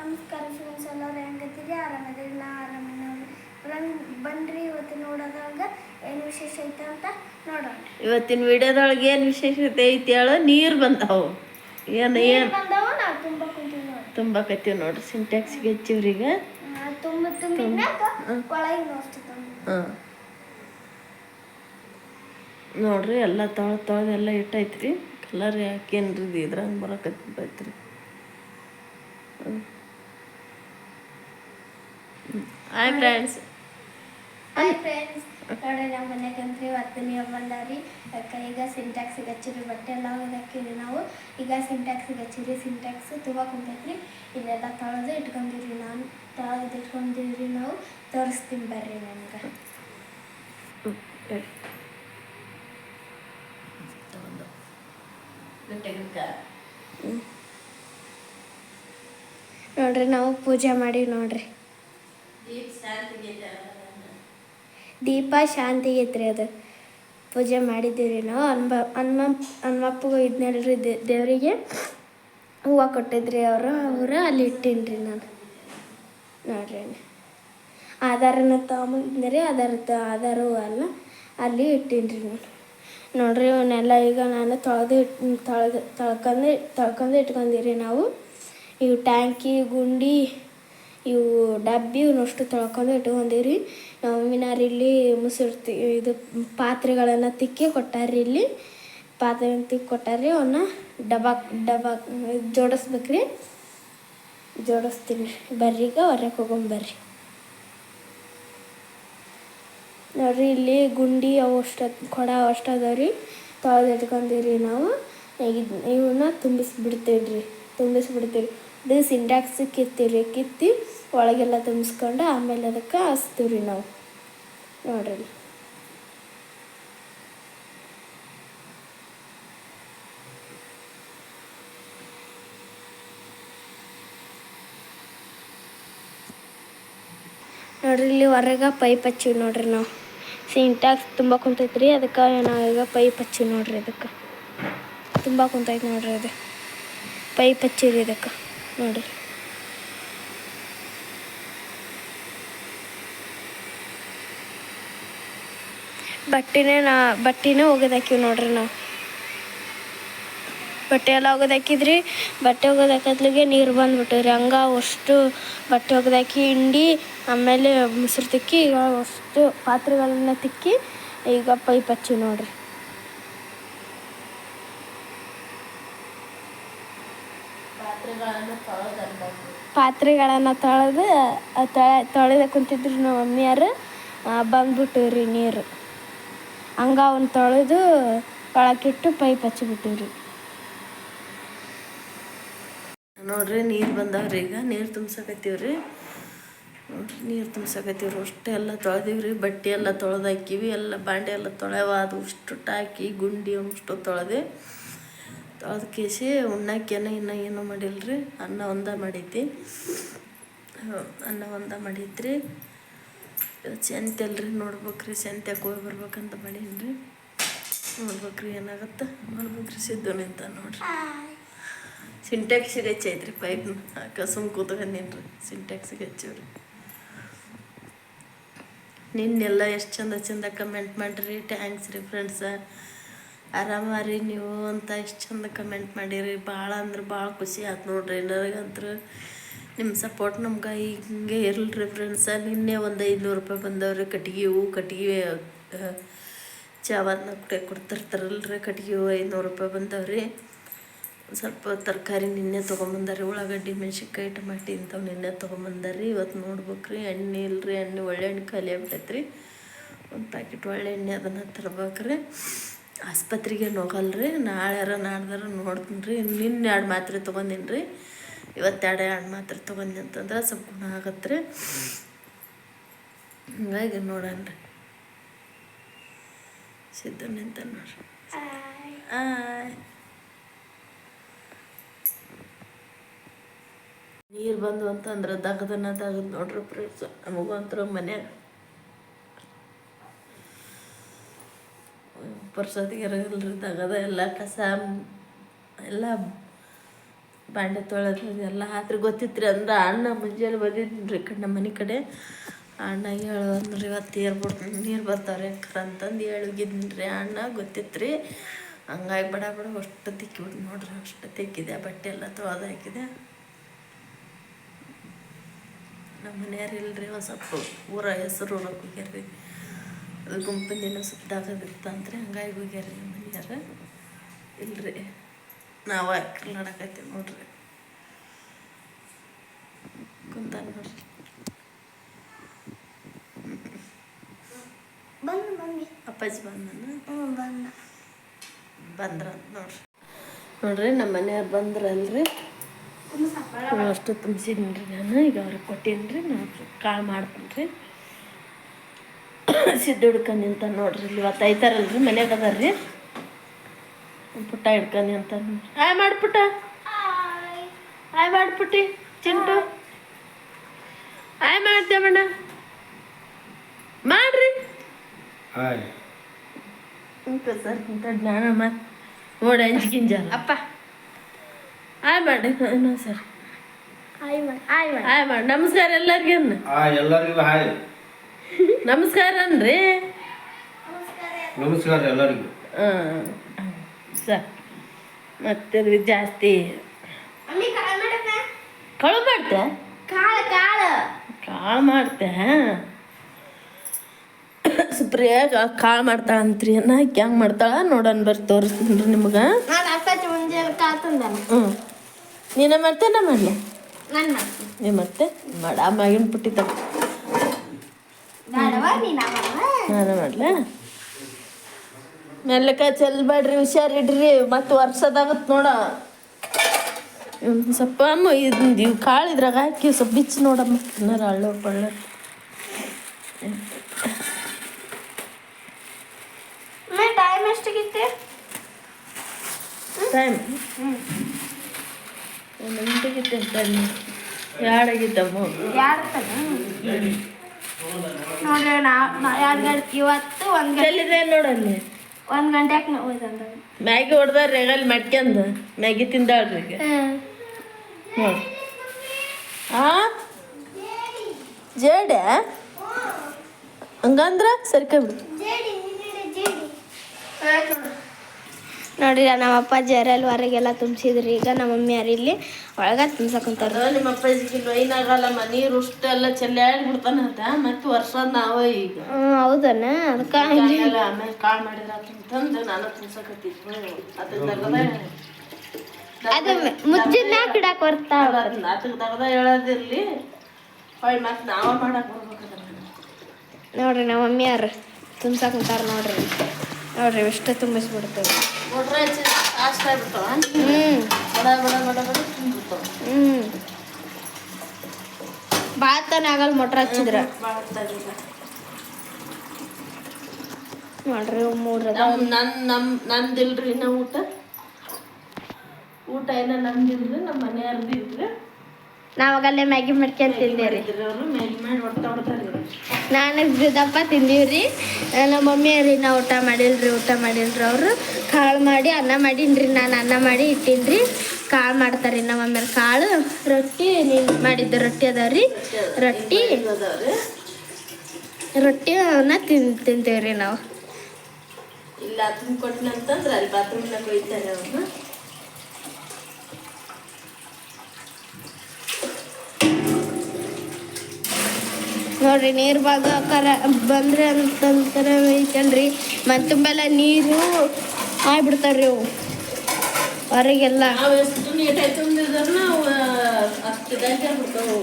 ನಮಸ್ಕಾರ ಫ್ರೆಂಡ್ಸ್, ಎಲ್ಲರೂ ಹೆಂಗತ್ತೀರಿ? ಆರಾಮದಿರಿ? ನಾ ಆರಾಮಿನ ಬನ್ರಿ ಇವತ್ತು ನೋಡೋದಾಗ ಏನು ವಿಶೇಷ ಐತೆ ಅಂತ ನೋಡೋಣ. ಇವತ್ತಿನ ವಿಡಿಯೋದೊಳಗೆ ಏನು ವಿಶೇಷತೆ ಐತಿ ಹೇಳು. ನೀರು ಬಂದಾವು. ಏನು ಬಂದಾವ. ನಾವು ತುಂಬ ಕುಂತೀವಿ ನೋಡಿ, ತುಂಬಾಕತ್ತೀವಿ ನೋಡ್ರಿ. ಸಿಂಟ್ಯಾಕ್ಸ್ಗೆ ಹಚ್ಚಿವ್ರಿ ಈಗ. ತುಂಬಿದ್ಮ್ಯಾಗ ಒಳಗೆ ಅಷ್ಟು ನೋಡ್ರಿ ಎಲ್ಲ ತೊಳೆದೆಲ್ಲ ಇಟ್ಟೈತ್ರಿ. ಕಲರ್ ಯಾಕೇನ್ರಿ ಇದ್ರಂಗೆ ಬರಕತ್ತೈತ್ರಿ. Hi friends. ನೋಡ್ರಿ ನಮ್ಮ ಮನೆಗಂತ್ರಿ ಇವತ್ತು ನೀವು ಬಂದಾರಿ. ಈಗ ಸಿಂಟ್ಯಾಕ್ಸಿಗೆ ಹಚ್ಚಿರಿ, ಬಟ್ಟೆ ಎಲ್ಲ ಹೋಗಿದಾಕಿರಿ. ನಾವು ಈಗ ಸಿಂಟ್ಯಾಕ್ಸಿಗೆ ಹಚ್ಚಿರಿ. ಸಿಂಟ್ಯಾಕ್ಸ್ ತುಂಬ ಕುಂತೈತ್ರಿ. ಇಲ್ಲೆಲ್ಲ ತೊಳೆದು ಇಟ್ಕೊಂಡಿರಿ. ನಾವು ತೊಳೆದು ಇಟ್ಕೊಂಡಿರಿ. ನಾವು ತೋರಿಸ್ತೀನಿ ಬರ್ರಿ ನನಗೆ. ನೋಡ್ರಿ ನಾವು ಪೂಜೆ ಮಾಡಿ ನೋಡ್ರಿ. ದೀಪ ಶಾಂತಿಗೆ ಐತ್ರಿ. ಅದು ಪೂಜೆ ಮಾಡಿದ್ದೀವಿ ನಾವು. ಹನುಮಪ್ಪಗೆ ಇದ್ನಲ್ರಿ ದೇವರಿಗೆ ಹೂವು ಕೊಟ್ಟಿದ್ರಿ ಅವರು ಅಲ್ಲಿ ಇಟ್ಟೀನಿ ನಾನು. ನೋಡ್ರಿ ಆಧಾರನ ತೊಗೊಂಬಂದ್ರಿ. ಆಧಾರ ಹೂವು ಅಲ್ಲ, ಅಲ್ಲಿ ಇಟ್ಟೀನಿ ನಾನು. ನೋಡ್ರಿ ಇವನ್ನೆಲ್ಲ ಈಗ ನಾನು ತೊಳ್ಕೊಂಡು ಇಟ್ಕೊಂಡಿರಿ. ನಾವು ಇವು ಟ್ಯಾಂಕಿ, ಗುಂಡಿ, ಇವು ಡಬ್ಬಿ ಇವನ್ನಷ್ಟು ತೊಳ್ಕೊಂಡು ಇಟ್ಕೊಂಡಿರಿ. ನಮ್ಮ ಮಮ್ಮಿನಾರು ಇಲ್ಲಿ ಇದು ಪಾತ್ರೆಗಳನ್ನು ತಿಕ್ಕಿ ಕೊಟ್ಟಾರ್ರಿ. ಇಲ್ಲಿ ಪಾತ್ರೆಗಳನ್ನು ತಿಕ್ಕಿ ಕೊಟ್ಟಾರ್ರಿ. ಅವನ್ನ ಡಬ್ಬ ಜೋಡಿಸ್ಬೇಕ್ರಿ. ಜೋಡಿಸ್ತೀನಿ ಬರ್ರಿ. ಈಗ ಹೊರಗೆ ಹೋಗೊಂಬರ್ರಿ. ನೋಡ್ರಿ ಇಲ್ಲಿ ಗುಂಡಿ ಅವು ಕೊಡ ಅಷ್ಟು ಅದಾವ್ರಿ. ತೊಳೆದು ಇಟ್ಕೊಂಡಿರಿ. ನಾವು ಇವನ್ನ ತುಂಬಿಸ್ಬಿಡ್ತೀವಿ. ಇದು ಸಿಂಟ್ಯಾಕ್ಸ್ ಕಿತ್ತಿ ಒಳಗೆಲ್ಲ ತುಂಬಿಸ್ಕೊಂಡು ಆಮೇಲೆ ಅದಕ್ಕೆ ಹಚ್ತೀವಿ ನಾವು. ನೋಡ್ರಿ ಇಲ್ಲಿ ಹೊರಗೆ ಪೈಪ್ ಹಚ್ಚಿವಿ ನೋಡ್ರಿ. ನಾವು ಸಿಂಟ್ಯಾಕ್ಸ್ ತುಂಬ ಕುಂತೈತ್ರಿ. ಅದಕ್ಕೆ ನಾವೀಗ ಪೈಪ್ ಹಚ್ಚಿವಿ ನೋಡ್ರಿ. ಇದಕ್ಕೆ ತುಂಬ ಕುಂತೈತಿ ನೋಡ್ರಿ. ಅದು ಪೈಪ್ ಹಚ್ಚಿರಿ ಇದಕ್ಕೆ ನೋಡ್ರಿ. ಬಟ್ಟೆನೇ ಒಗೆದಾಕಿವಿ ನೋಡ್ರಿ. ನಾವು ಬಟ್ಟೆ ಎಲ್ಲ ಒಗೆದಾಕಿದ್ರಿ. ಬಟ್ಟೆ ಒಗೆದಾಕತ್ಲಿಗೆ ನೀರು ಬಂದ್ಬಿಟ್ಟಿವ್ರಿ. ಅಷ್ಟು ಬಟ್ಟೆ ಒಗೆದಾಕಿ ಹಿಂಡಿ ಆಮೇಲೆ ಮೊಸರು ತಿಕ್ಕಿ ಈಗ ಅಷ್ಟು ಪಾತ್ರೆಗಳನ್ನ ತಿಕ್ಕಿ ಈಗ ಪೈಪ್ ಹಚ್ಚಿ ನೋಡ್ರಿ. ಪಾತ್ರೆಗಳನ್ನು ತೊಳೆದ ಕುಂತಿದ್ರು ನಮ್ಮ ಮಮ್ಮಿಯರು. ಬಂದ್ಬಿಟ್ಟಿವ್ರಿ ನೀರು. ಹಂಗೆ ಅವನ್ನ ತೊಳೆದು ಒಳಕ್ಕಿಟ್ಟು ಪೈಪ್ ಹಚ್ಚಿಬಿಟ್ಟಿವ್ರಿ. ನೋಡ್ರಿ ನೀರು ಬಂದವ್ರಿ. ಈಗ ನೀರು ತುಂಬ್ಸಕತ್ತೀವ್ರಿ. ನೋಡ್ರಿ ನೀರು ತುಂಬ್ಸಕತ್ತೀವ್ರಿ. ಅಷ್ಟೇ ಎಲ್ಲ ತೊಳೆದೀವ್ರಿ. ಬಟ್ಟೆ ಎಲ್ಲ ತೊಳೆದಾಕಿವಿ. ಎಲ್ಲ ಬಾಂಡೆ ಎಲ್ಲ ತೊಳೆವ. ಅದು ಅಷ್ಟು ಹಾಕಿ ಗುಂಡಿ ಅಷ್ಟು ತೊಳೆದು ಕೇಸಿ ಉಣ್ಣಾಕೇನ ಇನ್ನೂ ಮಾಡಿಲ್ರಿ. ಅನ್ನ ಒಂದ ಮಾಡೈತಿ. ಮಾಡೈತ್ರಿ. ಸಂತೆ ಅಲ್ರಿ, ನೋಡ್ಬೇಕ್ರಿ. ಸಂತ್ಯಾಕೆ ಹೋಗಿ ಬರ್ಬೇಕಂತ ಮಾಡೀನಿ. ನೋಡ್ಬೇಕ್ರಿ ಏನಾಗತ್ತೆ. ನೋಡ್ಬೇಕ್ರಿ. ಸಿದ್ದು ನಿಂತ ನೋಡ್ರಿ. ಸಿಂಟ್ಯಾಕ್ಸಿಗೆ ಹಚ್ಚೈತ್ರಿ ಪೈಪ್ನ. ಕಸುಮ್ ಕೂತ್ಕೊಂಡೀನಿ. ಸಿಂಟ್ಯಾಕ್ಸಿಗೆ ಹಚ್ಚಿವ್ರಿ. ನಿನ್ನೆಲ್ಲ ಎಷ್ಟು ಚಂದ ಕಮೆಂಟ್ ಮಾಡಿರಿ. ಥ್ಯಾಂಕ್ಸ್ ರೀ ಫ್ರೆಂಡ್ಸ. ಆರಾಮಾರಿ ನೀವು ಅಂತ ಎಷ್ಟು ಚಂದ ಕಮೆಂಟ್ ಮಾಡಿರಿ. ಭಾಳ ಅಂದ್ರೆ ಭಾಳ ಖುಷಿ ಆಯ್ತು ನೋಡ್ರಿ. ನನಗಂತೂ ನಿಮ್ಮ ಸಪೋರ್ಟ್ ನಮ್ಗೆ ಹಿಂಗೆ ಇರಲ್ರಿ ಫ್ರೆಂಡ್ಸ. ನಿನ್ನೆ ಒಂದು 500 ರೂಪಾಯಿ ಬಂದವ್ರಿ. ಕಟ್ಟಿಗೆ ಚಾವನ್ನ ಕೊಡ್ತಿರ್ತಾರಲ್ರಿ. ಕಟ್ಟಿಗೆ 500 ರೂಪಾಯಿ ಬಂದವ್ರಿ. ಸ್ವಲ್ಪ ತರಕಾರಿ ನಿನ್ನೆ ತೊಗೊಂಬಂದಾರಿ. ಉಳ್ಳಾಗಡ್ಡಿ, ಮೆಣಸಿನ್ಕಾಯಿ, ಟಮಾಟಿ ಇಂಥವು ನಿನ್ನೆ ತೊಗೊಂಬಂದಾರಿ. ಇವತ್ತು ನೋಡ್ಬೇಕ್ರಿ. ಎಣ್ಣೆ ಇಲ್ರಿ. ಒಳ್ಳೆ ಎಣ್ಣೆ ಖಾಲಿ ಆಗ್ಬಿಟ್ಟೈತ್ರಿ. ಒಂದು ಪ್ಯಾಕೆಟ್ ಒಳ್ಳೆ ಎಣ್ಣೆ ಅದನ್ನು ತರ್ಬೇಕ್ರಿ. ಆಸ್ಪತ್ರೆಗೆ ಹೋಗಲ್ರಿ. ನಾಳೆರ ನಾಡ್ದಾರ ನೋಡ್ತೀನಿ ರೀ. ನಿನ್ನೆ 2 ಮಾತ್ರೆ ತೊಗೊಂಡಿನಿ ರೀ. ಇವತ್ತು 2 ಮಾತ್ರೆ ತೊಗೊಂಡು ಅಂತಂದ್ರೆ ಸ್ವಲ್ಪ ಗುಣ ಆಗತ್ತೆ ರೀ. ಹಂಗಾಗಿ ನೋಡೋಣ ರೀ. ಸಿದ್ದು ನಿಂತ ನೋಡ್ರಿ. ನೀರು ಬಂದು ಅಂತಂದ್ರೆ ದಗದು ನೋಡ್ರಿ ಫ್ರೆಂಡ್ಸ್. ನಮಗೂ ಅಂತರ ಮನ್ಯಾಗ ಪರ್ಸೋದಿಗೆ ಇರಲ್ರಿ. ದಗದ ಎಲ್ಲ ಕಸ ಎಲ್ಲ ಬಾಂಡೆ ತೊಳೆದು ಎಲ್ಲ ಆದ್ರೆ ಗೊತ್ತಿತ್ತು ರೀ ಅಂದ್ರೆ ಅಣ್ಣ ಮುಂಜಾನೆ ಬಂದಿದ್ದೀನಿ ರೀ ನಮ್ಮ ಮನೆ ಕಡೆ. ಅಣ್ಣ ಹೇಳು ಅಂದ್ರೆ ಇವತ್ತು ನೀರು ಬರ್ತಾವ್ರಿ ಅಂತಂದು ಹೇಳಿದ್ದೀನಿ ರೀ. ಅಣ್ಣ ಗೊತ್ತಿತ್ತು ರೀ. ಹಂಗಾಗಿ ಬಡ ಅಷ್ಟು ತಿಕ್ಕಿಬಿಟ್ಟು ನೋಡ್ರಿ, ಅಷ್ಟು ತಿಕ್ಕಿದೆ. ಬಟ್ಟೆ ಎಲ್ಲ ತೊಳೆದು ಹಾಕಿದೆ. ನಮ್ಮ ಮನೆಯವ್ರು ಇಲ್ರಿ, ಒಂದು ಸ್ವಲ್ಪ ಊರ ಹೆಸರು ನೋಡೋಕೆ ಹೋಗ್ಯಾರ್ರಿ. ಅದು ಗುಂಪಿನ ದಿನ ಸುತ್ತಾಗೋದಿತ್ತಂತ್ರಿ, ಹಂಗಾಗಿ ಹೋಗ್ಯಾರ್ರಿ ನಮ್ಮ ಮನೆಯವ್ರು. ಇಲ್ರಿ ನಾವು ಕರ್ನಾಡಕತ್ತೀವಿ ನೋಡ್ರಿ. ಕುಂತ ನೋಡ್ರಿ ಅಪ್ಪಾಜಿ ಬಂದ್ರ ನೋಡ್ರಿ ನಮ್ಮ ಮನೆಯವ್ರು ಬಂದ್ರಲ್ರಿ. ಅಷ್ಟು ತುಂಬಿಸಿದ್ದೀನಿ ರೀ ನಾನು. ಈಗ ಅವ್ರಿಗೆ ಕೊಟ್ಟೀನಿ ರೀ. ನಾನು ಕಾಳು ಮಾಡ್ತೀನಿ ರೀ. ಸಿದ್ದು ಹಿಡ್ಕೊಂಡು ನಿಂತ ನೋಡ್ರಿ. ಇಲ್ಲಿ ಇವತ್ತು ಐತಾರಲ್ರಿ ಮನ್ಯಾಗ ಅದಾರ್ರಿ. ಪುಟ್ಟ ಹಿಡ್ಕೊಂಡು ನಿಂತ ಹಾಯ್ ಮಾಡ್ಪುಟ್ಟ, ಹಾಯ್ ಮಾಡ್ಪುಟ್ಟಿ. ಚಿಂಟು ಹಾಯ್ ಮಾಡ್ತೇವಣ್ಣ, ಮಾಡ್ರಿ ಸರ್ ಇಂಥ ಜ್ಞಾನ ಮಾತು ನೋಡಿ ಅಂಜಿಕಿಂಜ ಅಪ್ಪ. ಹಾಯ್ ಮಾಡಿ ಸರ್, ಹಾಯ್ ಮಾಡಿ. ನಮಸ್ಕಾರ ಎಲ್ಲರಿಗೂ. ನಮಸ್ಕಾರ ಅನ್ರಿ. ನಮಸ್ಕಾರ ಎಲ್ಲರಿಗೂ. ಸರ್ ಮತ್ತೆ ಜಾಸ್ತಿ ಕಾಳು ಮಾಡ್ತೆ, ಕಾಳು ಮಾಡ್ತೆ. ಸುಪ್ರಿಯಾಗ ಕಾಳು ಮಾಡ್ತಾಳಂತ್ರಿ. ಅನ್ನ ಹೆಂಗೆ ಮಾಡ್ತಾಳ ನೋಡೋಣ ಬರ್ರಿ, ತೋರಿಸ್ತೀನಿ ರೀ ನಿಮ್ಗೆ. ನೀನೇ ಮಾಡ್ತೇನ ಮಾಡಲಿ? ನೀ ಮತ್ತೆ ಮಾಡ ಮಗಿನ ಪುಟ್ಟಿ ತಗೋ. ನಾನು ಮಾಡ್ಲ? ಮೆಲ್ಲಕ ಚೆಲ್ಬೇಡ್ರಿ, ಹುಷಾರಿಡ್ರಿ, ಮತ್ತೆ ವರ್ಷದಾಗತ್ತೆ ನೋಡ. ಸ್ವಲ್ಪ ಅಮ್ಮ ಇವು ಕಾಳು ಇದ್ರಾಗ ಹಾಕಿ ಸ್ವಲ್ಪ ಬಿಚ್ಚಿ ನೋಡಮ್ಮ. ಏನಾರ ಹಳ್ಳ ಪಳ್ಳ ಟೈಮ್ ಎಷ್ಟಾಗಿತ್ತೆ? ಟೈಮ್ 1 ಗಂಟೆಗಿತ್ತೆ. ಟೈಮ್ 2 ಆಗಿದ್ದಮ್ಮ. ನೋಡ್ರಿ ಇವತ್ತು 1 ಗಂಟೆ ನೋಡಲ್ಲಿ 1 ಗಂಟೆಗೆ ಮ್ಯಾಗಿ ಹೊಡ್ದಾರ ರೇಗಲ್ಲಿ ಮಟ್ಕ್ಯಂದು ಮ್ಯಾಗಿ ತಿಂದಾಳ್ರಿ ಈಗ ನೋಡಿ. ಜೇಡ ಹಂಗಂದ್ರ ಸರ್ಕಬಿಡು. ನೋಡ್ರಿ ನಮ್ಮ ಅಪ್ಪಾಜಿ ಯಾರಲ್ಲಿ ಹೊರಗೆಲ್ಲ ತುಂಬಿಸಿದ್ರಿ. ಈಗ ನಮ್ಮ ಮಮ್ಮಿ ಯಾರು ಇಲ್ಲಿ ಒಳಗ ತುಂಬ್ಸಕೊಂತಾರ. ನಿಮ್ಮ ಅಪ್ಪಾಜಿಗೆ ನೋಯಿನಾಗಲ್ಲಮ್ಮ, ನೀರು ಅಷ್ಟೆಲ್ಲ ಚೆಲ್ಲಾಡಿ ಬಿಡ್ತಾನ ಮತ್ತೆ ವರ್ಷ ನಾವ ಈಗ. ಹೌದನ? ಅದಕ್ಕೆ ಆಮೇಲೆ ಕಾಳು ಮಾಡಿದ್ರ ಅಂತಂದು ನಾನು ತುಂಬ್ಸಕತ್ತಿದ್ವಿ. ಅದು ಮುಚ್ಚಿನ ಕಿಡಾಕ್ ಬರ್ತಾವ. ಅದಕ್ಕೆ ದಗದ ಹೇಳೋದಿರ್ಲಿ, ಹೊಳ್ಳಿ ಮತ್ತೆ ನಾವ ಮಾಡಕ್ ಬರ್ಬೇಕದ. ನೋಡ್ರಿ ನಮ್ಮ ಮಮ್ಮಿ ಯಾರು ತುಂಬ್ಸಕೊಂತಾರ ನೋಡ್ರಿ. ನೋಡ್ರಿ ಎಷ್ಟು ತುಂಬಿಸ್ಬಿಡ್ತೇವೆ. ನೋಡ್ರಿ ಅಷ್ಟ ಆಗ್ಬಿಡ್ತಾವ. ಬಡ ಬಡ ಬಡ ಬಡ ತುಂಬಿರ್ತಾವ. ಭಾತನ ಆಗಲ್ಲ ಮೊಟ್ರ ಹಚ್ಚಿದ್ರ. ನೋಡ್ರಿ 3 ನಂದಿಲ್ರಿ ನಾ ಊಟ ಏನ ನಮ್ದಿಲ್ರಿ, ನಮ್ಮ ಮನೆಯವ್ರದ್ದು ಇಲ್ರಿ. ನಾವಾಗಲ್ಲೇ ಮ್ಯಾಗಿ ಮಾಡ್ಕೊಂಡ್ ತಿಂದೇವ್ರಿ. ಅವರು ಮ್ಯಾಗಿ ಮಾಡಿ ಹೊಡ್ತಾವ್ರಿ. ನಾನು ದಪ್ಪ ತಿಂದೀವ್ರಿ. ನಮ್ಮ ಮಮ್ಮಿಯವ್ರಿ ನಾ ಊಟ ಮಾಡಿಲ್ರಿ ಅವರು ಕಾಳು ಮಾಡಿ ಅನ್ನ ಮಾಡೀನ್ರಿ. ನಾನು ಅನ್ನ ಮಾಡಿ ಇಟ್ಟೀನ್ರಿ. ಕಾಳು ಮಾಡ್ತಾರ್ರಿ ನಮ್ಮ ಮಮ್ಮಿಯವ್ರು. ಕಾಳು ರೊಟ್ಟಿ ಮಾಡಿದ್ದು ರೊಟ್ಟಿ ಅದಾವ್ರಿ. ರೊಟ್ಟಿನ ತಿಂತೇವ್ರಿ ನಾವು. ಇಲ್ಲ ತುಂಬ ಕೊಟ್ಟಿನಂತಂದ್ರೆ ಅಲ್ಲಿ ಬಾತ್ರೂಮ್ನಾಗ ಒಯ್ತಾರೆ ಅವ್ರನ್ನ. ನೋಡ್ರಿ ನೀರು ಬಂದ್ರೆ ಅಂತಂದ್ರೆ ಐತಲ್ರಿ ಮತ್ತೆ ತುಂಬೆಲ್ಲ ನೀರು ಆಗ್ಬಿಡ್ತಾವ್ರಿ ಅವು ಹೊರಗೆಲ್ಲ. ನಾವು ಎಷ್ಟು ನೀಟಾಗಿ ತುಂಬಿದ್ರೆ ನಾವು ಅಷ್ಟು ಇದಾಗಿ ಆಗ್ಬಿಡ್ತಾವೆ.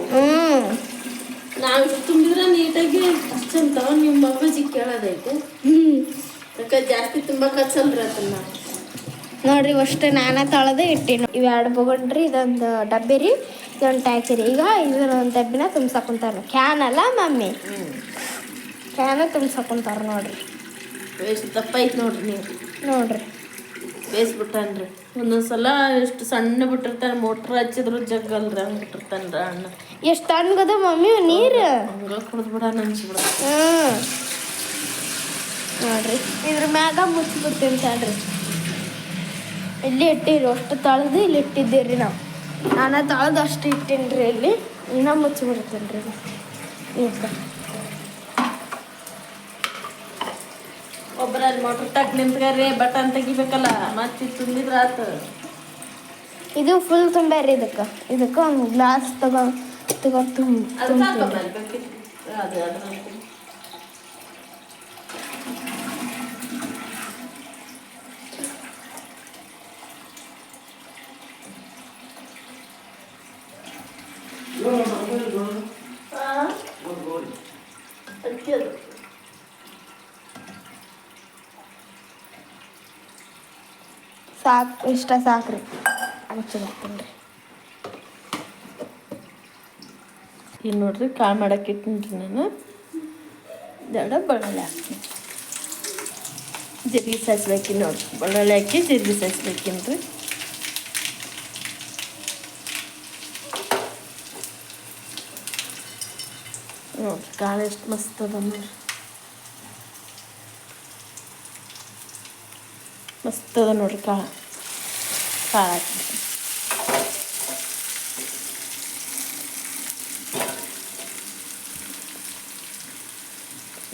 ನಾವು ಎಷ್ಟು ತುಂಬಿದ್ರೆ ನೀಟಾಗಿ ಅಷ್ಟು ಅಂತಾವ. ನಿಮ್ಮ ಅಪ್ಪಾಜಿ ಕೇಳೋದೈತೆ ಯಾಕೆ ಜಾಸ್ತಿ ತುಂಬ ಕಚ್ಚಲ್ರಿ ಅದನ್ನ. ನೋಡ್ರಿ ಅಷ್ಟು ನಾನಾ ತೊಳೆದು ಇಟ್ಟಿನಿ. ಇವು 2 ಬೊಗಣ್ರಿ, ಇದೊಂದು ಡಬ್ಬಿ ರೀ, ಇದೊಂದು ಟ್ಯಾಕ್ಸಿ ರೀ. ಈಗ ಇದೊಂದು ಡಬ್ಬಿನ ತುಂಬ್ಸಕೊಂತಾರ. ಕ್ಯಾನ್ ಅಲ್ಲ ಮಮ್ಮಿ, ಕ್ಯಾನ ತುಂಬ್ಸಕೊಂತಾರ ನೋಡ್ರಿ. ಎಷ್ಟು ದಪ್ಪ ಐತೆ ನೋಡ್ರಿ ನೀರು. ನೋಡ್ರಿ ಬೇಯಿಸ್ಬಿಟ್ಟನ್ರಿ. ಒಂದೊಂದ್ಸಲ ಎಷ್ಟು ಸಣ್ಣ ಬಿಟ್ಟಿರ್ತಾನೆ, ಮೋಟ್ರ್ ಹಚ್ಚಿದ್ರು ಜಗ್ಗಲ್ರಿ, ಹಂಗೆ ಬಿಟ್ಟಿರ್ತಾನ್ರಿ ಅಣ್ಣ. ಎಷ್ಟು ತಣ್ಣಗದ ಮಮ್ಮಿ ನೀರು, ಹಂಗ ಕುಡಿದ್ಬಿಡ ಅನ್ಸ್ಬಿಡ. ನೋಡ್ರಿ ಇದ್ರ ಮ್ಯಾಗ ಮುಚ್ಚಿಬಿಡ್ತೀನಿ ತಡ್ರಿ. ಇಲ್ಲಿ ಇಟ್ಟಿರಿ, ಅಷ್ಟು ತೊಳೆದು ಇಲ್ಲಿ ಇಟ್ಟಿದ್ದೀರಿ ನಾವು. ನಾನು ತೊಳೆದಷ್ಟು ಇಟ್ಟೇನಿ ರೀ ಇಲ್ಲಿ ಇನ್ನೂ ಮುಚ್ಚಿಬಿಡ್ತೇನೆ ರೀ ಈಗ ಒಬ್ಬರಲ್ಲಿ ಮೋಟ್ರ್ ತಕ್ಕ ನಿಂತ್ಗಾರಿ ಬಟನ್ ತೆಗಿಬೇಕಲ್ಲ ಮತ್ತೆ ತುಂಬಿದ್ರೆ ಆತು. ಇದು ಫುಲ್ ತುಂಬ್ಯಾರಿ ಇದಕ್ಕೆ ಒಂದು ಗ್ಲಾಸ್ ತಗೊಂಡು ಅದು ಸಾಕು ಇಷ್ಟ ಸಾಕ್ರಿ ಮುಚ್ಚಿಡ್ತೀನಿ ರೀ. ಈಗ ನೋಡ್ರಿ ಕಾಳು ಮಾಡಕ್ಕೆ ಇಟ್ಟಿನಿ ರೀ ನಾನು. ದಡ ಬೆಳ್ಳುಳ್ಳಿ ಹಾಕ್ತೀನಿ, ಜೀರಿಗೆ ಸಾಯಿಸ್ಬೇಕಿನ್ ನೋಡ್ರಿ. ಬೆಳ್ಳುಳ್ಳಿ ಹಾಕಿ ಜೀರಿಗೆ ಸಾಯಿಸ್ಬೇಕಿನ್ ರೀ. ನೋಡ್ರಿ ಕಾಳು ಎಷ್ಟು ಮಸ್ತ್ ಅದ ನೋಡ್ರಿ, ಮಸ್ತ್ ಅದ ನೋಡ್ರಿ ಕಾಳು ಹಾಕಿ.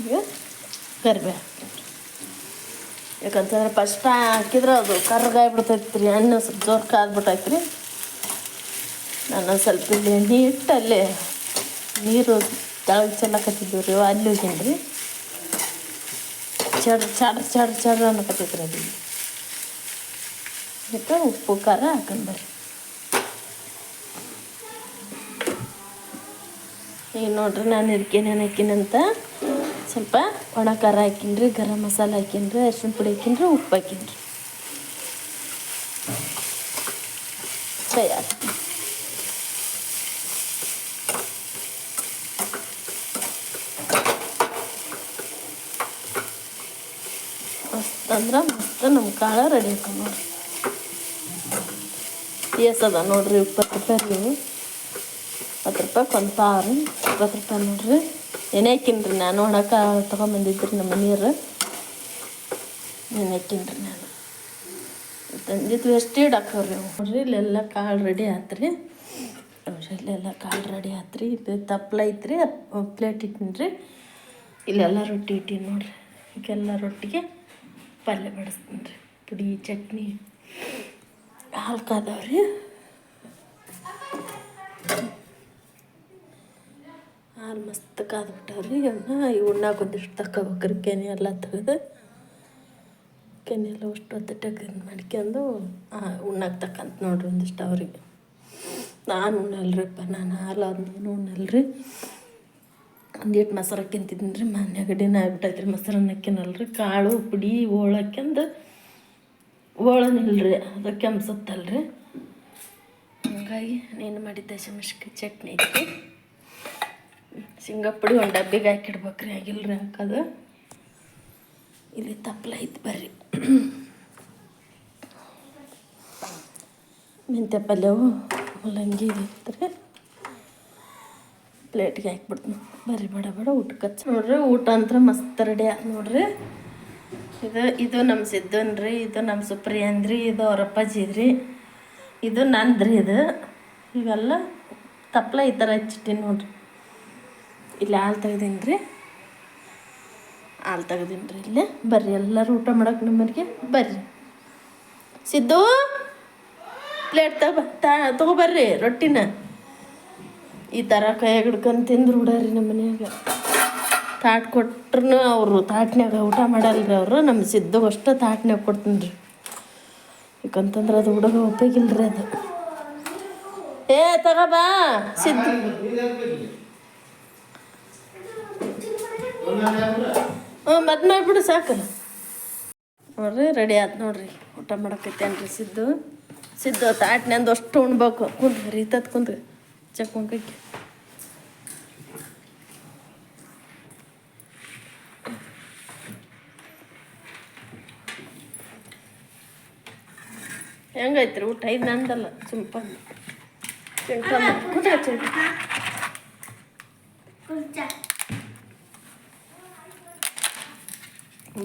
ಈಗ ಕರಿಬೇವು ಹಾಕ್ತೀನಿ, ಯಾಕಂತಂದ್ರೆ ಫಸ್ಟ್ ಹಾಕಿದ್ರೆ ಅದು ಕರ್ಗಾಯ್ಬಿಡ್ತೈತೆ ರೀ. ಅನ್ನ ಸ್ವಲ್ಪ ಜೋರು ಕಾದ್ಬಿಟ್ಟೈತೆ ರೀ. ನಾನು ಸ್ವಲ್ಪ ಇಲ್ಲಿ ನೀಟಲ್ಲಿ ನೀರು ಕೆಳಗೆ ಚೆಲ್ಲಕತ್ತಿದ್ವಿ ರೀ, ಅಲ್ಲಿ ಹೋಗೀನಿ ರೀ. ಚಡ್ರ ಅನ್ನಕತ್ತೈತೆ ರೀ ಅದು. ಅದಕ್ಕೆ ಉಪ್ಪು ಖಾರ ಹಾಕೊಂಡ್ಬರ್ರಿ. ಈಗ ನೋಡ್ರಿ ನಾನು ಇದಕ್ಕೇನೇನು ಹಾಕಿನಂತ ಸ್ವಲ್ಪ ಒಣ ಖಾರ ಹಾಕಿನ್ರಿ, ಗರಂ ಮಸಾಲೆ ಹಾಕಿನ್ರಿ, ಅರಿಶಿಣ ಪುಡಿ ಹಾಕಿನ್ರಿ, ಉಪ್ಪು ಹಾಕಿನ್ರಿ. ಕೈ ಹಾಕ್ತೀನಿ. ಮಸ್ತ್ ಅಂದ್ರೆ ಮಸ್ತ್ ನಮ್ಮ ಕಾಳು ರೆಡಿ ಹಾಕೊಂಡು ನೋಡ್ರಿ. ಅದ ನೋಡ್ರಿ 20 ರೂಪಾಯಿ ರೀ. 10 ರೂಪಾಯಿಗೆ ಒಂದು ಪಾವ್ ರೀ. 20 ರೂಪಾಯಿ ನೋಡ್ರಿ. ನೆನೆ ಹಾಕಿನ್ರಿ ನಾನು, ಒಣ ಕಾಳು ತೊಗೊಂಬಂದಿದ್ರಿ ನಮ್ಮ ಮನೆಯವ್ರು, ನೆನೆ ಹಾಕಿನ್ರಿ ನಾನು. ತಂದಿದ್ದು ವೇಸ್ಟ್ ಇಡಾಕವ್ರಿ ನೋಡ್ರಿ. ಇಲ್ಲೆಲ್ಲ ಕಾಳು ರೆಡಿ ಆತ್ರಿ. ಇಲ್ಲೆಲ್ಲ ಕಾಳು ರೆಡಿ ಆತ್ರಿ. ಇದು ತಪ್ಪಲ ಐತ್ರಿ, ಪ್ಲೇಟ್ ಇಟ್ಟಿನ್ರಿ. ಇಲ್ಲೆಲ್ಲ ರೊಟ್ಟಿ ಇಟ್ಟಿನಿ ನೋಡ್ರಿ. ಈಗೆಲ್ಲ ರೊಟ್ಟಿಗೆ ಪಲ್ಯ ಬಡಿಸ್ತೀನಿ ರೀ, ಪುಡಿ ಚಟ್ನಿ ಹಾಲು ಕಾದವ್ರಿ. ಹಾಲು ಮಸ್ತ್ ಕಾದ್ಬಿಟ್ಟವ್ರಿ. ಇವನ್ನ ಒಂದಿಷ್ಟು ತಗೋಬೇಕ್ರಿ, ಕೆನೆ ಎಲ್ಲ ತೆಗೆದು ಕೆನೆ ಎಲ್ಲ ಅಷ್ಟು ಹೊತ್ತು ತೆಗೆದು ಮಾಡ್ಕೊಂಡು ಉಣ್ಣಾಕ ತಕ್ಕಂತ ನೋಡ್ರಿ ಒಂದಿಷ್ಟು ಅವ್ರಿಗೆ. ನಾನು ಉಣ್ಣಲ್ರಿಪ್ಪ, ನಾನು ಹಾಲು ಅದನ್ನು ಉಣ್ಣಲ್ರಿ. ಒಂದಿಟ್ಟು ಮೊಸರು ಹಾಕ್ಯಂತಿದ್ದೀನಿ ರೀ. ನೆಗಡಿನ ಆಗ್ಬಿಟ್ಟೈತ್ರಿ, ಮೊಸರು ಹಾಕ್ಯನಲ್ರಿ. ಕಾಳು ಪುಡಿ ಹೋಳು ಹಾಕ್ಯಂದು ಹೋಳನಿಲ್ರಿ, ಅದು ಕೆಮ್ಸತ್ತಲ್ರಿ. ಹಂಗಾಗಿ ಏನು ಮಾಡಿದ್ದೆ ಶಮಿಷ್ಕಿ ಚಟ್ನಿ ಐತಿ. ಶೇಂಗಾ ಪುಡಿ ಒಂದು ಡಬ್ಬಿಗೆ ಹಾಕಿಡ್ಬೇಕ್ರಿ, ಆಗಿಲ್ರಿ ಹಾಕೋದು. ಇಲ್ಲಿ ತಪ್ಪಲ ಐತಿ ಬರ್ರಿ. ಮೆಂತ್ಯ ಪಲ್ಯವು ಮೂಲಂಗಿ ಐತ್ರಿ. ಪ್ಲೇಟ್ಗೆ ಹಾಕ್ಬಿಡ್ತೀನಿ ಬರ್ರಿ, ಬೇಡ ಊಟಕ್ಕೆ ಹಚ್ಚಿ ನೋಡ್ರಿ. ಊಟ ಅಂತ ಮಸ್ತ್ ರೆಡಿ ಆಯ್ತು ನೋಡ್ರಿ. ಇದು ನಮ್ಮ ಸಿದ್ದನ್ರಿ, ಇದು ನಮ್ಮ ಸುಪ್ರಿಯಂದ್ರಿ, ಇದು ಅವ್ರ ಅಪ್ಪಾಜಿದ್ರಿ, ಇದು ನಂದ್ರಿ. ಇವೆಲ್ಲ ತಪ್ಪಲ ಈ ಥರ ಹಚ್ಚಿಟ್ಟಿನಿ ನೋಡ್ರಿ. ಇಲ್ಲಿ ಹಾಲು ತೆಗ್ದೀನಿ ರೀ, ಹಾಲು ತೆಗ್ದೀನಿ ರೀ. ಇಲ್ಲೇ ಬರ್ರಿ ಎಲ್ಲರೂ ಊಟ ಮಾಡೋಕೆ ನಮ್ಮನೆಗೆ ಬರ್ರಿ. ಸಿದ್ದು ಪ್ಲೇಟ್ ತಗೊಬರ್ರಿ ರೊಟ್ಟಿನ. ಈ ಥರ ಕೈಯಾಗ ಹಿಡ್ಕೊಂಡು ತಿಂದು ರೂಢಾರಿ ನಮ್ಮ ಮನ್ಯಾಗ. ತಾಟ್ ಕೊಟ್ರೂ ಅವರು ತಾಟ್ನ್ಯಾಗ ಊಟ ಮಾಡಲ್ರಿ ಅವರು. ನಮ್ಮ ಸಿದ್ದುಗೆ ಅಷ್ಟು ತಾಟ್ನ್ಯಾಗ ಕೊಡ್ತೀನಿ ರೀ, ಯಾಕಂತಂದ್ರೆ ಅದು ಹುಡುಗ ಒಪ್ಪಿಗಿಲ್ರಿ ಅದು. ತಗೋಬಾ ಸಿದ್ದು. ಮದ್ದು ಮಾಡಿಬಿಡು ಸಾಕು ನೋಡ್ರಿ. ರೆಡಿ ಆಯ್ತು ನೋಡ್ರಿ, ಊಟ ಮಾಡಕತ್ತೇನ್ರಿ ಸಿದ್ದು ತಾಟ್ನ್ಯಾಂದು ಅಷ್ಟು ಉಣ್ಬೇಕು. ಕುಂದ್ರಿ ಈತತ್ ಕುಂದ್ರಿ ಚಕ್ಕೊಂಕೈತಿ. ಹೆಂಗೈತ್ರಿ ಊಟ? ಇದು ನಂದಲ್ಲ, ಚಿಂಪ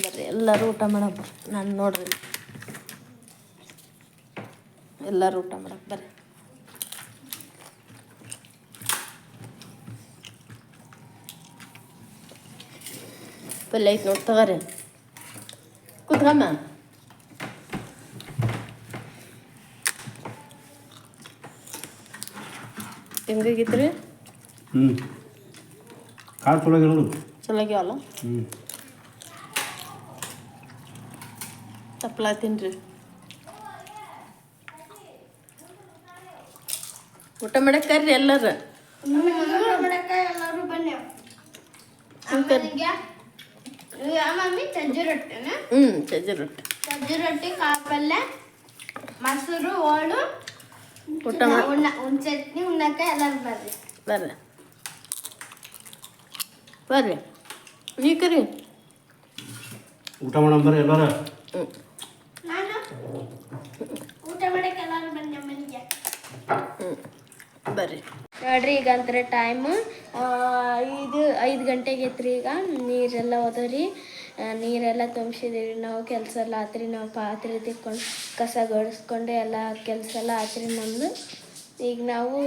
ಬರ್ರಿ ಎಲ್ಲರೂ ಊಟ ಮಾಡಕ್ಕೆ ನಾನು ನೋಡ್ರಿ, ಎಲ್ಲರೂ ಊಟ ಮಾಡಕ್ಕೆ ಬರ್ರಿ. ಪಲ್ಯ ಐತೆ ನೋಡಿ ತಗೋರಿ ಕೂತ್ಕಮ್ಮ. ಹೆಂಗಾಗಿತ್ತು ಕಾಳು ಚಲೋ ಆಗಿರೋದು ಚಲೋ ಆಗ್ಯಾವಲ್ಲ. ತಪ್ಪಲ ತಿನ್ರಿ. ಊಟ ಮಾಡಕ್ಕೆ ಕರ್ರಿ ಎಲ್ಲರ. ಎಲ್ಲರೂ ಬನ್ನಿ. ಮಮ್ಮಿ ಸಜ್ಜಿ ರೊಟ್ಟಿನ ಸಜ್ಜಿ ರೊಟ್ಟಿ, ಸಜ್ಜಿ ರೊಟ್ಟಿ, ಕಾಳು ಪಲ್ಯ, ಮೊಸರು, ಓಳು, ಊಟ ಚಟ್ನಿ ಉಣ್ಣಕ್ಕೆ ಎಲ್ಲರೂ ಬರ್ರಿ. ಬರ್ರಿ ಬರ್ರಿ ನೀ ಕರಿ ಊಟ ಮಾಡಂತಾರೆ ಎಲ್ಲಾರ. ನಾನು ಊಟ ಮಾಡಕ್ಕೆ ಎಲ್ಲರೂ ಬನ್ನಿ ನಮ್ಮ ಮನೆಗೆ. ಬರ್ರಿ. ನೋಡ್ರಿ ಈಗ ಅಂತಾರೆ ಟೈಮು 5 ಗಂಟೆಗೆ ಐತ್ರಿ. ಈಗ ನೀರೆಲ್ಲ ಹೋದವ್ರಿ, ನೀರೆಲ್ಲ ತುಂಬಿಸಿದೀವಿ ನಾವು. ಕೆಲಸ ಎಲ್ಲ ಆತ್ರಿ. ನಾವು ಪಾತ್ರೆ ತಿಕ್ಕೊಂಡು ಕಸ ಗಡಿಸ್ಕೊಂಡು ಎಲ್ಲ ಕೆಲಸ ಎಲ್ಲ ಆತ್ರಿ ನಮ್ಮದು. ಈಗ ನಾವು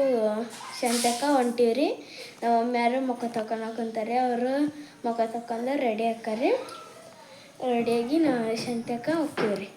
ಸಂತೆಕ ಹೊಂಟೀವ್ರಿ. ನಮ್ಮ ಮಮ್ಮಿಯಾರು ಮುಖ ತಕೊಳಕಂತಾರೆ. ಅವರು ಮುಖ ತಕೊಂಡು ರೆಡಿ ಹಾಕಾರಿ. ರೆಡಿಯಾಗಿ ನಾವು ಸಂತೆಕ ಹೋಗ್ತೀವ್ರಿ.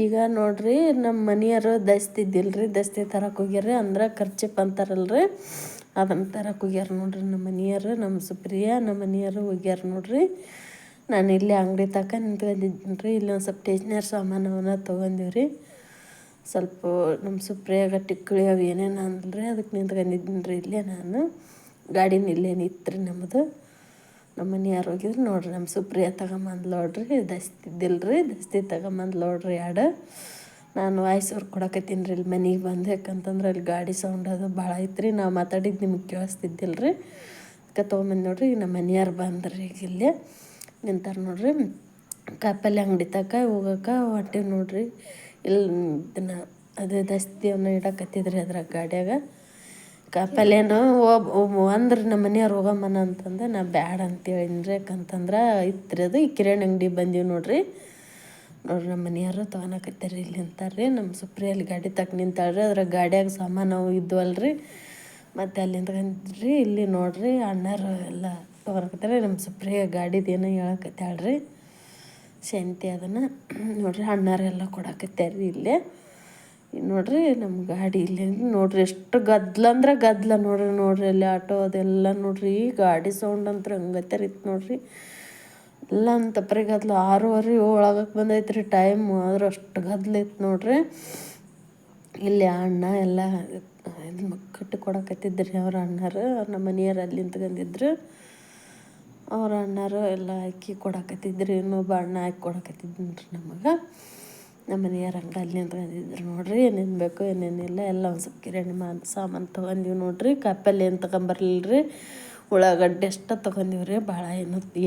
ಈಗ ನೋಡ್ರಿ ನಮ್ಮ ಮನೆಯವರು ದಸ್ತಿದ್ದಿಲ್ರಿ, ದಸ್ತಿ ತರಕ್ಕೆ ಹೋಗ್ಯಾರ, ಅಂದ್ರೆ ಖರ್ಚಿಪ್ ಅಂತಾರಲ್ರಿ ಅದನ್ನು ತರಕ್ಕೆ ಹೋಗ್ಯಾರ ನೋಡ್ರಿ ನಮ್ಮ ಮನೆಯವರು. ನಮ್ಮ ಸುಪ್ರಿಯ ನಮ್ಮ ಮನೆಯವರು ಹೋಗ್ಯಾರ ನೋಡ್ರಿ. ನಾನು ಇಲ್ಲಿ ಅಂಗಡಿ ತಕ ನಿಂತ್ಕೊಂಡಿದ್ದೀನಿ ರೀ. ಇಲ್ಲಿ ಒಂದು ಸ್ವಲ್ಪ ಟೇಸ್ನರ್ ಸಾಮಾನು ಅವನ್ನ ತೊಗೊಂಡಿವ್ರಿ. ಸ್ವಲ್ಪ ನಮ್ಮ ಸುಪ್ರಿಯಾಗ ಟಿಕ್ಕಳಿ ಅವು ಏನೇನು ಅಂದ್ರಿ ಅದಕ್ಕೆ ನಿಂತ್ಕೊಂಡಿದ್ದೀನಿ ರೀ. ಇಲ್ಲೇ ನಾನು ಗಾಡಿನ ಇಲ್ಲೇ ನಿಂತ್ರಿ ನಮ್ಮದು. ನಮ್ಮ ಮನೆಯವ್ರು ಹೋಗಿದ್ರು ನೋಡ್ರಿ. ನಮ್ಮ ಸುಪ್ರಿಯ ತಗೊಂಬಂದು ನೋಡ್ರಿ, ದಸ್ತಿದ್ದಿಲ್ರಿ, ದಸ್ತಿ ತಗೊಂಬಂದು ನೋಡ್ರಿ ಎರಡು. ನಾನು ವಾಯ್ಸ್ ಅವ್ರು ಕೊಡಕತ್ತೀನಿ ರೀ ಇಲ್ಲಿ ಮನೆಗೆ ಬಂದು. ಯಾಕಂತಂದ್ರೆ ಅಲ್ಲಿ ಗಾಡಿ ಸೌಂಡ್ ಅದು ಭಾಳ ಐತ್ರಿ, ನಾವು ಮಾತಾಡಿದ್ದು ನಿಮ್ಗೆ ಕೇಳಿಸ್ತಿದ್ದಿಲ್ಲ ರೀ. ಅದಕ್ಕೆ ತೊಗೊಂಬಂದು ನೋಡ್ರಿ. ಈಗ ನಮ್ಮ ಮನೆಯವ್ರು ಬಂದ್ರಿ ಈಗ ಇಲ್ಲೇ ನಿಂತಾರೆ ನೋಡ್ರಿ. ಕಾಯಿಪಲ್ಲೆ ಅಂಗಡಿ ತಕ ಹೋಗೋಕೆ ಹೊಂಟೀವಿ ನೋಡ್ರಿ. ಇಲ್ಲಿ ಇದನ್ನು ಅದೇ ದಸ್ತಿಯನ್ನು ಇಡಕತ್ತಿದ್ರಿ ಅದ್ರಾಗ ಗಾಡಿಯಾಗ. ಕಾಯಿಪಲ್ಲೇನು ಅಂದ್ರೆ ನಮ್ಮ ಮನೆಯವ್ರು ಹೋಗಮ್ಮನ ಅಂತಂದು ನಾ ಬ್ಯಾಡ ಅಂತೇಳಿನ್ರಿ. ಯಾಕಂತಂದ್ರೆ ಇತ್ತು ಅದು ಈ ಕಿರಾಣಿ ಅಂಗಡಿ ಬಂದೀವಿ ನೋಡ್ರಿ. ನಮ್ಮ ಮನೆಯವರು ತೊಗೊಳಕತ್ತಾರೆ ಇಲ್ಲಿ ನಿಂತಾರ್ರಿ. ನಮ್ಮ ಸುಪ್ರಿಯಲ್ಲಿ ಗಾಡಿ ತಕ್ಕ ನಿಂತಾಳ್ರಿ. ಅದ್ರಾಗ ಗಾಡಿಯಾಗ ಸಾಮಾನು ಅವು ಇದ್ವಲ್ರಿ, ಮತ್ತು ಅಲ್ಲಿ ನಿಂತ್ಕೊಂಡ್ರಿ. ಇಲ್ಲಿ ನೋಡ್ರಿ ಅಣ್ಣಾರು ಎಲ್ಲ ತೊಗೊಳಕತ್ತಾರೆ. ನಮ್ಮ ಸುಪ್ರಿಯ ಗಾಡಿದು ಏನೋ ಹೇಳಕತ್ತಾಳ್ರಿ ಶಾಂತಿ ಅದನ್ನು ನೋಡ್ರಿ. ಅಣ್ಣಾರೆಲ್ಲ ಕೊಡಕತ್ತಾರೆ ಇಲ್ಲೇ. ನೋಡ್ರಿ ನಮ್ಮ ಗಾಡಿ ಇಲ್ಲಿ ನೋಡ್ರಿ ಎಷ್ಟು ಗದ್ದಲ ಅಂದ್ರೆ ಗದ್ದಲ ನೋಡ್ರಿ ಅಲ್ಲಿ ಆಟೋ ಅದೆಲ್ಲ ನೋಡ್ರಿ. ಗಾಡಿ ಸೌಂಡ್ ಅಂತ ಹಂಗತ್ತರಿತ್ತು ನೋಡ್ರಿ. ಎಲ್ಲ ಅಂತಪ್ರಿ ಗದ್ದಲ. 6:30 ಒಳಗಕ್ಕೆ ಬಂದೈತ್ರಿ ಟೈಮ್, ಆದ್ರೆ ಅಷ್ಟು ಗದ್ದಲ ಇತ್ತು ನೋಡ್ರಿ. ಇಲ್ಲಿ ಅಣ್ಣ ಎಲ್ಲ ಇದನ್ನ ಕಟ್ಟಿ ಕೊಡಕತ್ತಿದ್ರಿ ಅವ್ರ ಅಣ್ಣಾರು. ನಮ್ಮ ಮನೆಯವ್ರು ಅಲ್ಲಿ ನಿಂತ್ಕೊಂಡಿದ್ರು. ಅವ್ರ ಅಣ್ಣಾರು ಎಲ್ಲ ಅಕ್ಕಿ ಕೊಡಕತ್ತಿದ್ರಿ. ಇನ್ನೊಬ್ಬ ಅಣ್ಣ ಹಾಕಿ ಕೊಡಕತ್ತಿದ್ರಿ ನಮಗೆ. ನಮ್ಮ ಮನೆಯವ್ರು ಹಂಗೆ ಅಲ್ಲಿ ನಿಂತ್ಕೊಂಡಿದ್ರು ನೋಡ್ರಿ. ಏನೇನು ಬೇಕು ಏನೇನಿಲ್ಲ ಎಲ್ಲ ಒಂದು ಸ್ವಲ್ಪ ಕಿರಾಣಿ ಸಾಮಾನು ತೊಗೊಂಡಿವಿ ನೋಡ್ರಿ. ಕಾಯಿಪಲ್ಲೆ ಏನು ತೊಗೊಂಬರ್ಲಿಲ್ರಿ, ಉಳ್ಳಾಗಡ್ಡೆ ಅಷ್ಟು ತೊಗೊಂಡಿವ್ರಿ. ಭಾಳ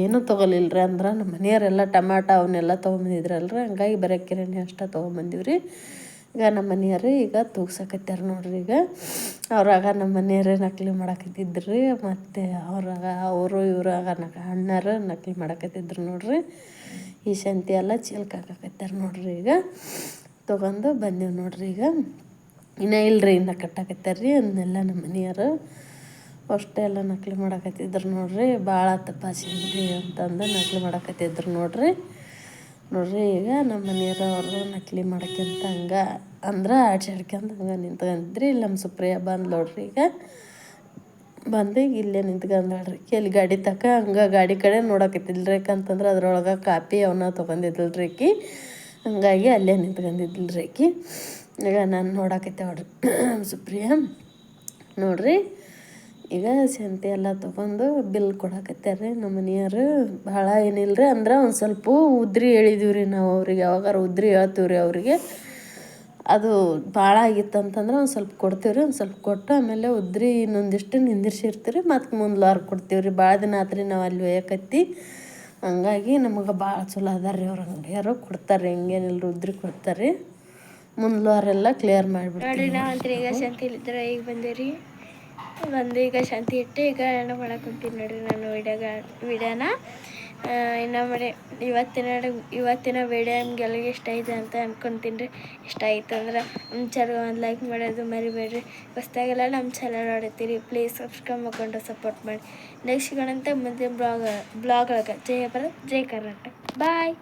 ಏನೂ ತೊಗೊಲಿಲ್ರಿ. ಅಂದ್ರೆ ನಮ್ಮ ಮನೆಯವರೆಲ್ಲ ಟಮಾಟ ಅವನ್ನೆಲ್ಲ ತೊಗೊಂಬಂದಿದ್ರಲ್ರಿ, ಹಂಗಾಗಿ ಬರೀ ಕಿರಾಣಿ ಅಷ್ಟು ತೊಗೊಂಬಂದಿವ್ರಿ. ಈಗ ನಮ್ಮ ಮನೆಯವ್ರು ಈಗ ತೂಗ್ಸಕತ್ಯಾರ ನೋಡ್ರಿ. ಈಗ ಅವ್ರಾಗ ನಮ್ಮ ಮನೆಯವ್ರೇ ನಕಲಿ ಮಾಡಕತ್ತಿದ್ರಿ. ಮತ್ತು ಅವ್ರಾಗ ಅವರು ಇವ್ರಾಗ ಅಣ್ಣಾರು ನಕಲಿ ಮಾಡಕತ್ತಿದ್ರು ನೋಡ್ರಿ. ಈ ಶಾಂತಿ ಎಲ್ಲ ಚೀಲಕ್ಕೆ ಹಾಕಕತ್ಯಾರ ನೋಡ್ರಿ. ಈಗ ತೊಗೊಂಡು ಬಂದೀವಿ ನೋಡ್ರಿ. ಈಗ ಇನ್ನೂ ಇಲ್ಲರಿ, ಇನ್ನೂ ಕಟ್ಟಾಕತ್ಯಾರ್ರಿ ಅದನ್ನೆಲ್ಲ ನಮ್ಮ ಮನೆಯವರು. ಅಷ್ಟೇ ಎಲ್ಲ ನಕಲಿ ಮಾಡಕತ್ತಿದ್ರು ನೋಡ್ರಿ. ಭಾಳ ತಪಾಸಿದ್ರಿ ಅಂತಂದು ನಕಲಿ ಮಾಡಕತ್ತಿದ್ರು ನೋಡ್ರಿ. ಈಗ ನಮ್ಮ ಮನೆಯವರು ಅವರು ನಕಲಿ ಮಾಡಕ್ಕಿಂತ ಹಂಗೆ ಅಂದ್ರೆ ಆಡ್ಸಾಡ್ಕ್ಯಂತ ಹಂಗೆ ನಿಂತ್ಕೊಂಡಿದ್ರಿ. ಇಲ್ಲಿ ನಮ್ಮ ಸುಪ್ರಿಯ ಬಂದು ನೋಡ್ರಿ. ಈಗ ಬಂದು ಇಲ್ಲೇ ನಿಂತ್ಕೊಂಡಾಳ್ರಿ. ಇಲ್ಲಿ ಗಾಡಿ ತಕ ಹಂಗೆ ಗಾಡಿ ಕಡೆ ನೋಡಕತ್ತಿಲ್ರಿ. ಯಾಕಂತಂದ್ರೆ ಅದ್ರೊಳಗೆ ಕಾಪಿ ಅವನ್ನ ತೊಗೊಂಡಿದ್ದಿಲ್ರಿ ಆಕಿ, ಹಂಗಾಗಿ ಅಲ್ಲೇ ನಿಂತ್ಕೊಂಡಿದ್ದಿಲ್ರಿ ಆಕಿ. ಈಗ ನಾನು ನೋಡಕತ್ತೆ ನೋಡ್ರಿ ಸುಪ್ರಿಯ ನೋಡ್ರಿ. ಈಗ ಸಂತೆ ಎಲ್ಲ ತೊಗೊಂಡು ಬಿಲ್ ಕೊಡಕತ್ತಾರೆ ನಮ್ಮ ಮನೆಯವರು. ಭಾಳ ಏನಿಲ್ಲ ರೀ, ಅಂದ್ರೆ ಒಂದು ಸ್ವಲ್ಪ ಉದ್ರಿ ಹೇಳಿದೀವಿ ರೀ ನಾವು ಅವ್ರಿಗೆ. ಯಾವಾಗಾರ ಉದ್ರಿ ಹೇಳ್ತೀವಿ ರೀ ಅವರಿಗೆ. ಅದು ಭಾಳ ಆಗಿತ್ತು ಅಂತಂದ್ರೆ ಒಂದು ಸ್ವಲ್ಪ ಕೊಡ್ತೀವಿ ರೀ. ಒಂದು ಸ್ವಲ್ಪ ಕೊಟ್ಟು ಆಮೇಲೆ ಉದ್ರಿ ಇನ್ನೊಂದಿಷ್ಟು ನಿಂದಿರ್ಸಿರ್ತೀವಿ. ಮತ್ತು ಮುಂದೆ ವಾರ ಕೊಡ್ತೀವಿ ರೀ. ಭಾಳ ದಿನ ಆತ್ರಿ ನಾವು ಅಲ್ಲಿ ಒಯ್ಯಕತ್ತಿ. ಹಂಗಾಗಿ ನಮಗೆ ಭಾಳ ಚಲೋ ಅದಾರ ರೀ ಅವ್ರು. ಅಂಗಡಿಯವರು ಕೊಡ್ತಾರೆ, ಹಿಂಗೇನಿಲ್ಲ ಉದ್ರಿ ಕೊಡ್ತಾರೆ. ಮುಂದೆ ವಾರೆಲ್ಲ ಕ್ಲಿಯರ್ ಮಾಡಿಬಿಡ್ತೀವಿ. ನಾವಂದ್ರೆ ಈಗ ಶಾಂತಿಲಿದ್ರೆ ಈಗ ಬಂದೇರಿ. ಬಂದು ಈಗ ಶಾಂತಿ ಇಟ್ಟು ಈಗ ಎಣ್ಣೆ ಮಾಡಕ್ಕೆ ಕುಂತೀನಿ ನೋಡ್ರಿ ನಾನು ವಿಡಿಯೋನ. ಇನ್ನು ಮಾಡಿ ಇವತ್ತಿನ ವಿಡಿಯೋ ನಿಮ್ಗೆಲ್ಲರಿಗೆ ಇಷ್ಟ ಆಯ್ತು ಅಂತ ಅಂದ್ಕೊತೀನಿ ರೀ. ಇಷ್ಟ ಆಯ್ತು ಅಂದ್ರೆ ನಮ್ಮ ಚಾನಲ್ಗೆ ಒಂದು ಲೈಕ್ ಮಾಡೋದು ಮರಿಬೇಡ್ರಿ. ಹೊಸ್ದಾಗೆಲ್ಲ ನಮ್ಮ ಚಾನಲ್ ನೋಡುತ್ತೀರಿ, ಪ್ಲೀಸ್ ಸಬ್ಸ್ಕ್ರೈಬ್ ಮಾಡ್ಕೊಂಡು ಸಪೋರ್ಟ್ ಮಾಡಿ. ನೆಕ್ಸ್ಟ್ ಸಿಗೋಣಂತೆ ಮುಂದಿನ ಬ್ಲಾಗ್ ಒಳಗೆ. ಜೈ ಭಾರತ್, ಜೈ ಕರ್ನಾಟಕ. ಬಾಯ್.